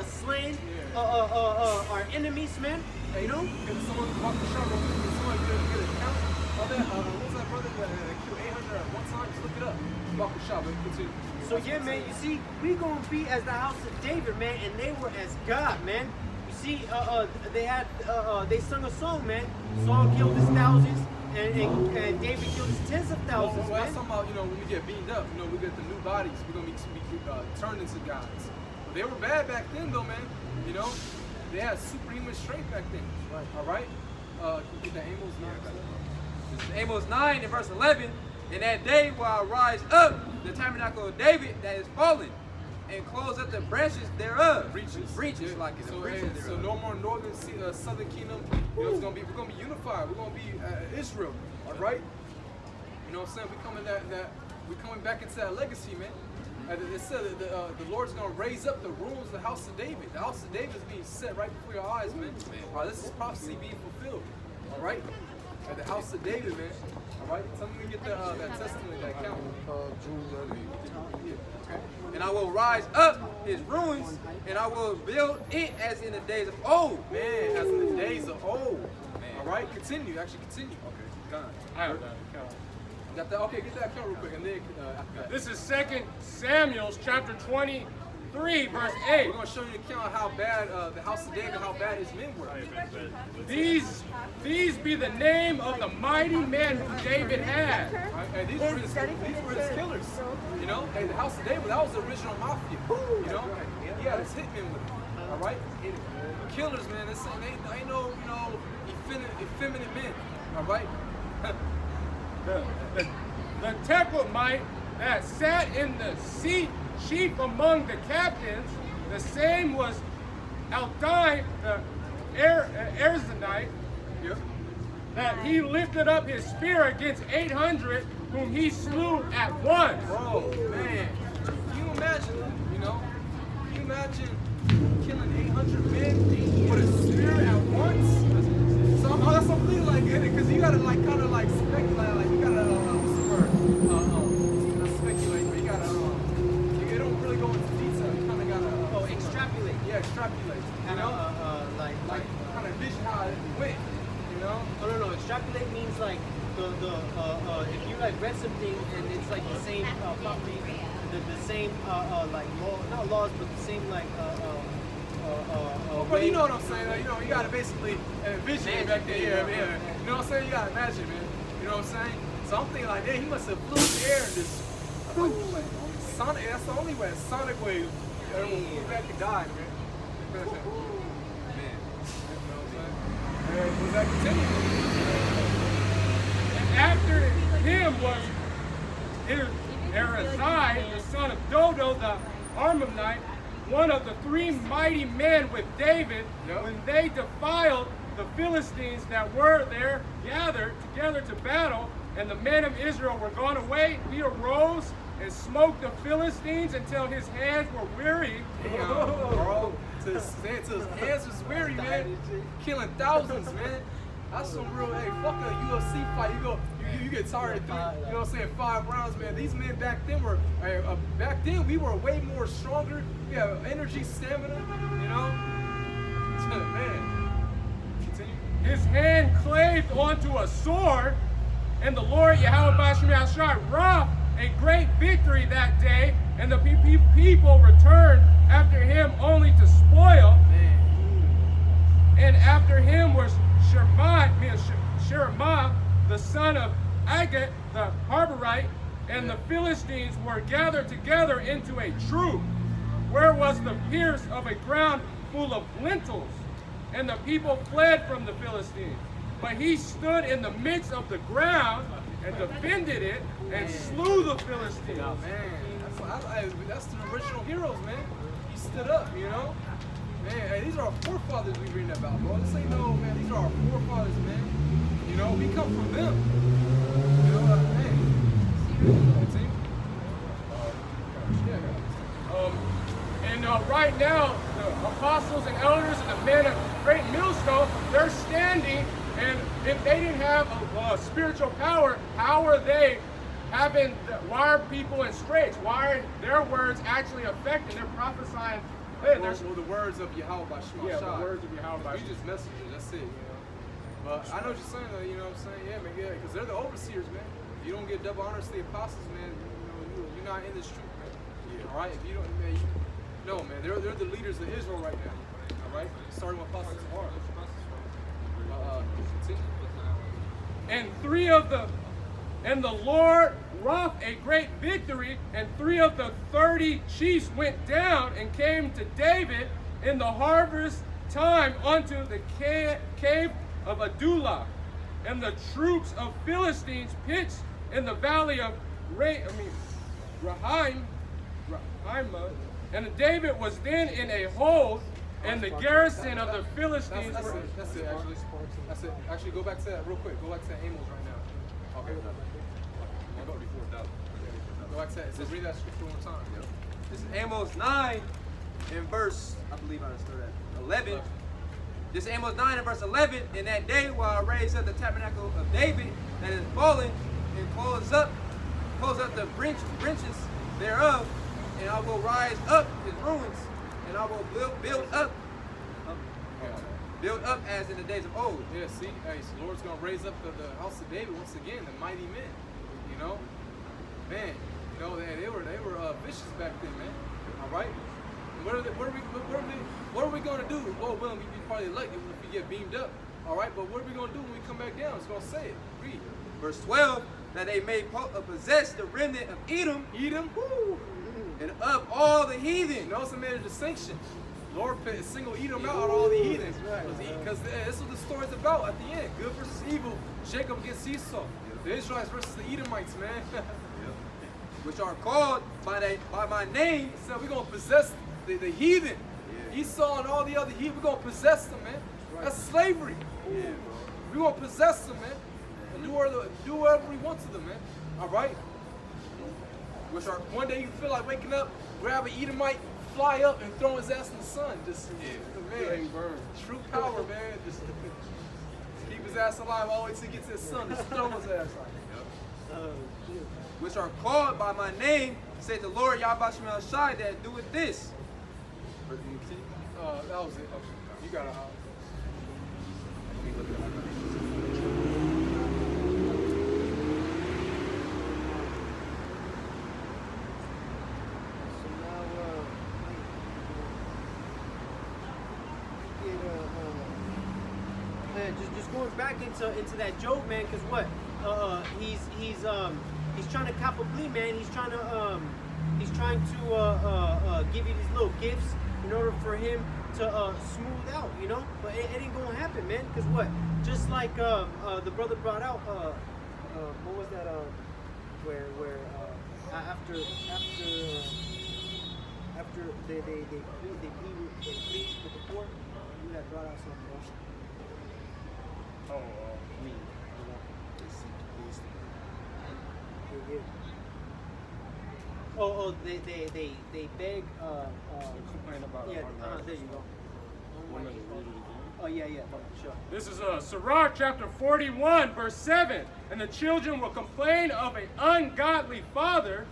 slaying our enemies, man. Hey, can someone walk the shop? Can someone get a count of that? What was that brother that killed 800 at one time? Just look it up. Walk the shop. Continue. So yeah, man, you see, we gonna be as the house of David, man, and they were as God, man. You see, they sung a song, man. Saul killed his thousands, and David killed his tens of thousands, well, man. that's talking about, when we get beamed up, we get the new bodies. We're gonna be turned into gods. But they were bad back then, though, man. They had superhuman strength back then. Right. All right. Can you get the Amos 9? This is Amos 9 and verse 11. In that day will I rise up the tabernacle of David that is fallen, and close up the branches thereof. Breaches, like it. So no more northern, southern kingdom. We're gonna be unified. We're gonna be Israel. All right. You know what I'm saying? We're coming back into that legacy, man. It said that the Lord's going to raise up the ruins of the house of David. The house of David is being set right before your eyes, man. This is prophecy being fulfilled. All right? At the house of David, man. All right? Tell me we get that testament, that account. And I will rise up his ruins, and I will build it as in the days of old. Man, as in the days of old. Man. All right? Continue. Actually, continue. Okay. Done. I have that account. Got that? Okay, get that account real quick. And then This is 2 Samuel chapter 20, 3, verse 8. We're going to show you an account of how bad the house of David, how bad his men were. These be the name of the mighty men who David had. Right? And these were his killers. You know, and the house of David, that was the original mafia. You know, he had his hitmen with him. All right, killers, man. They ain't no, you know, effeminate men. All right. The Tecumite that sat in the seat chief among the captains, the same was Aldai the Erzonite, that he lifted up his spear against 800, whom he slew at once. Bro, man, can you imagine that? You know, can you imagine killing 800 men with a spear at once? So that's something like it, because you gotta like kind of like speculate, like you gotta not speculate, but you gotta you don't really go into detail. You kind of gotta extrapolate. Yeah, extrapolate. You know, like kind of vision how it went. You know? No. Extrapolate means like if you like read something and it's like the same the same like law, not laws, but the same like But you know what I'm saying? You know, you gotta basically envision it back there. Yeah. You know what I'm saying? You gotta imagine, man. You know what I'm saying? So I'm thinking like, he must have flew in the air and just sonic. That's the only way. Sonic wave. Everyone flew back and died, man. Man. You know what I'm saying? And was that continuing? And after him was Arazai, the son of Dodo, the Armamite, one of the 3 mighty men with David, when they defiled the Philistines that were there gathered together to battle, and the men of Israel were gone away, he arose and smote the Philistines until his hands were weary. Damn, bro. Till his hands was weary, man. Killing thousands, man. That's some real, hey, fuck a UFC fight. You get tired of 3, you know what I'm saying, 5 rounds, man. These men back then we were way more stronger. We have energy, stamina, you know? Man. Continue. His hand claved onto a sword, and the Lord Yahweh Bashim Yahshai wrought a great victory that day, and the people returned after him only to spoil. Man. And after him was Sheremah, the son of Agag, the Harborite, and the Philistines were gathered together into a troop, where was the pierce of a ground full of lentils, and the people fled from the Philistines. But he stood in the midst of the ground and defended it and slew the Philistines. Man, that's the original heroes, man. He stood up, you know? Man, hey, these are our forefathers we reading about, bro. This ain't no, man, these are our forefathers, man. You know, we come from them. You know, And right now, the apostles and elders and the men of Great Millstone, they're standing, and if they didn't have a spiritual power, how are they why are people in straits? Why are their words actually affecting? They're prophesying. Hey, well, the words of Yahweh by Shema. Yeah, the words of Yahweh by We just messengers, that's it, you know. But I know what you're saying, though, you know what I'm saying? Yeah, man, yeah, because they're the overseers, man. If you don't get double honors to the apostles, man, you're not in this truth, man. Yeah. All right? If you don't, man, no, man, they're the leaders of Israel right now. All right? Starting with apostles tomorrow. And the Lord wrought a great victory, and 3 of the 30 chiefs went down and came to David in the harvest time unto the cave of Adullam. And the troops of Philistines pitched in the valley of Rahima. And David was then in a hold, and the garrison of the Philistines That's it, actually. That's it. Actually, go back to that real quick. Go back to Amos right now. Okay. Go back to that. It says, read that scripture one time. Yep. This is Amos 9 and verse, I believe I started at 11. This is Amos 9 and verse 11. In that day while I raise up the tabernacle of David that is fallen, and close up the branches thereof, and I will rise up his ruins, and I will build up as in the days of old. Yeah, see, hey, so the Lord's gonna raise up the house of David once again, the mighty men. You know, man, you know they were vicious back then, man. All right, What are we gonna do? Well, we probably elect if we get beamed up. All right, but what are we gonna do when we come back down? It's gonna say it. Read. Verse 12, that they may possess the remnant of Edom, Woo. and of all the heathen. Notice I made a distinction. Lord single Edom out on all the heathens. Because this is what the story's about at the end. Good versus evil. Jacob against Esau. The Israelites versus the Edomites, man. Which are called by my name. So we're going to possess the heathen. Esau and all the other heathen, we're going to possess them, man. That's slavery. We're going to possess them, man. And do whatever we want to them, man. All right? Which are, one day you feel like waking up, grab an Edomite, fly up and throw his ass in the sun. Just, man, true power, man. Just keep his ass alive all the way till he gets to the sun. Just throw his ass out. Which are called by my name, said the Lord Yahweh Shemel Shai, that doeth this. That was it. Okay. You got it. Just going back into that Job, man, because what he's trying to cop a plea, man. He's trying to give you these little gifts in order for him to smooth out, you know. But it ain't gonna happen, man. Because what? Just like the brother brought out, what was that? Where after they plead with the poor, you had brought out something else. They beg. Complain about yeah. There you go. Oh yeah. Sure. This is Sirach chapter 41, verse 7. And the children will complain of an ungodly father,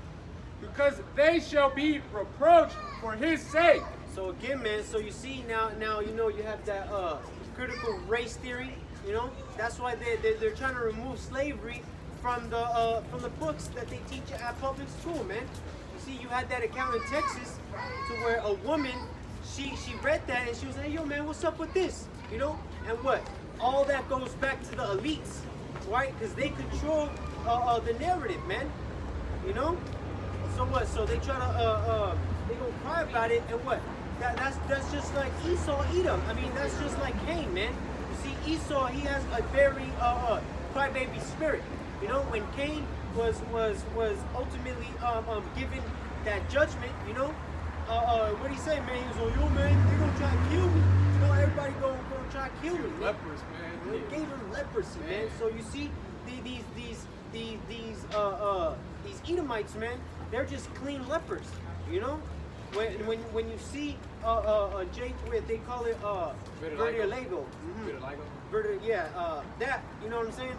because they shall be reproached for his sake. So again, man. So you see now you know you have that critical race theory. You know that's why they're trying to remove slavery from the books that they teach at public school, man. You see, you had that account in Texas to where a woman, she read that and she was like, yo, man, what's up with this? You know? And what? All that goes back to the elites, right? Because they control the narrative, man. You know? So what? So they try to they gonna cry about it, and what? That's just like Esau, Edom. I mean, that's just like Cain, man. You see, Esau, he has a very crybaby spirit. You know, when Cain was ultimately given that judgment, you know, what did he say, man? He was like, yo, man, they're gonna try to kill me. You know, everybody gonna try to kill me. Lepers, man. They gave him leprosy, man. So you see, these Edomites, man, they're just clean lepers. You know, when you see Jake with, they call it vertigo. That, you know what I'm saying?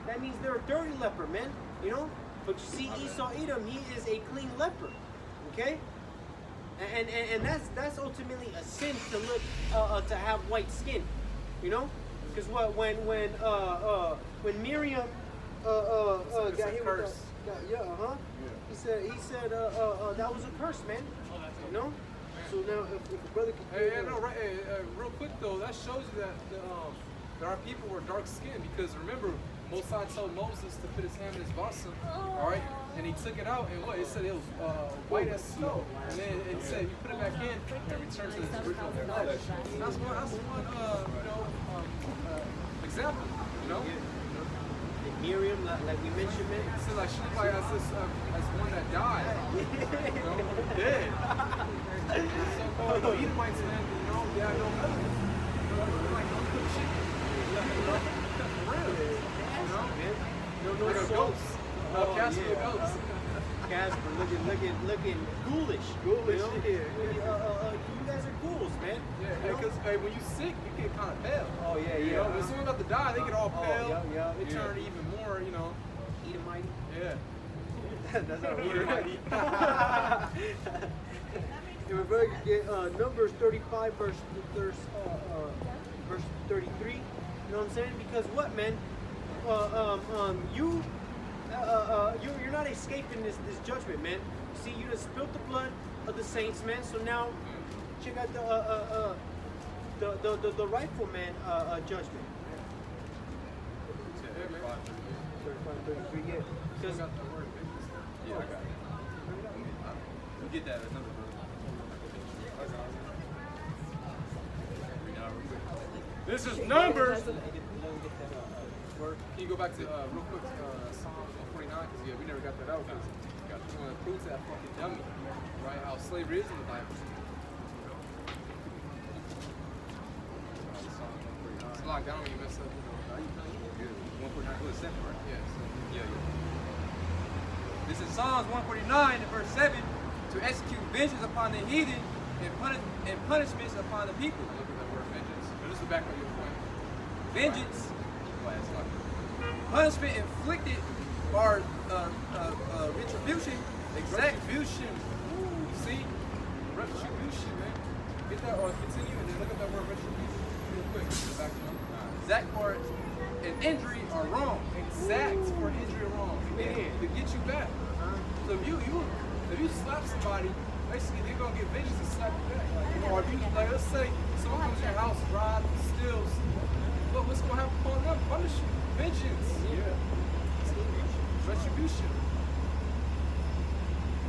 That means they're a dirty leper, man. You know? But you see, Esau Edom, he is a clean leper. Okay? And that's ultimately a sin to look to have white skin. You know? Because when Miriam got hit with he said that was a curse, man. You know? So now if a brother could real quick though, that shows you that there are people who are dark skinned, because remember, Mosai told Moses to put his hand in his bosom, all right, and he took it out, and what? It said it was white as snow, and then it said you put it back in and return to its original flesh. That's one example, you know. Miriam, like we mentioned, man. So like she like as one that died, you know, dead. So Edomites, man, you know, they have no money. Like no good shit. No, like a ghost. Casper ghost. Casper looking ghoulish. Ghoulish, you know? yeah. You guys are ghouls, man. Yeah, because when you sick, you get kind of pale. Oh yeah, You know, when someone's about to die, they get all pale. Yeah. They turn even more, you know. Edomite. Yeah. That's our Edomite. And we're going to get Numbers 35, verse 33. You know what I'm saying? Because what, man? You're not escaping this judgment, man. See, you just spilled the blood of the saints, man. So now, check out the rightful man judgment. 35, 33, yeah. Because Yeah, I got it. You get that number, bro. This is Numbers. Can you go back to real quick Psalm 149? Because yeah, we never got that out. Because you want to prove to that fucking dummy, right? How slavery is in the Bible. It's locked down when you mess up. You know, how you feeling? Good. 149 was 7, right? Yeah. So, Yeah. This is Psalms 149 and verse 7 to execute vengeance upon the heathen and punishments upon the people. look at that word vengeance. But this is back on your point. Vengeance, punishment inflicted or retribution, exact. Retribution. Ooh, see? Retribution, man. Get that or continue and then look at that word retribution real quick. Go back to Exact for an injury or wrong. exact for injury or wrong. To get you back. So if you slap somebody, basically they're gonna get vengeance and slap you back. Like, you know, or if you like let's say someone comes to your house, robs, steals, look what's gonna happen upon them? Punish you. Vengeance. Yeah. Retribution.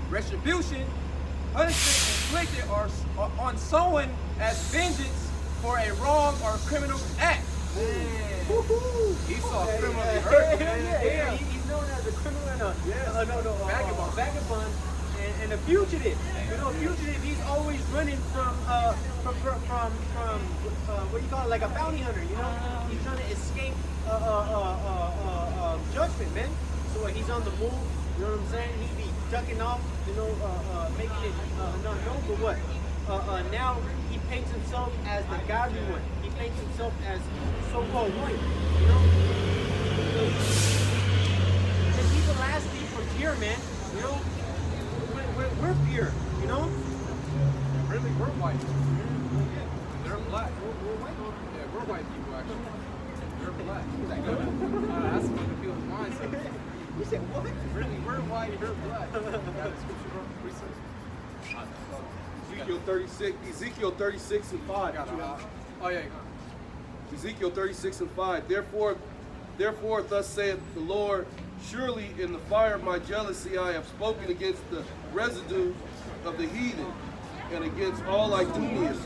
Retribution, punishment inflicted or on someone as vengeance for a wrong or criminal act. Esau criminally hurt, man. yeah. He's known as a criminal and a vagabond and a fugitive. You know, a fugitive. He's always running from what you call it, like a bounty hunter. You know, he's trying to escape judgment, man. So he's on the move. You know what I'm saying? He be ducking off. You know, making it not known. But what? Now he paints himself as the godly one. He paints himself as so-called white. You know? And people ask me for pure, man. You know? We're pure, you know? Really, we're white. They're black. We're white. Yeah, we're white people actually. They're black. That's what the people's mindset. You said what? Really, we're white, they're black. Got the scripture, bro? Research. Ezekiel 36 and 5. Oh yeah. Ezekiel 36 and 5. Therefore, thus saith the Lord, surely in the fire of my jealousy I have spoken against the residue of the heathen, and against all Idumeans,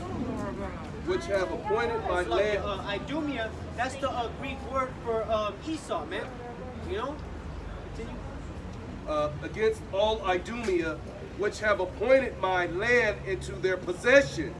which have appointed my land. Idumea, that's the Greek word for Esau, man. You know? Continue. Against all Idumea, which have appointed my land into their possession.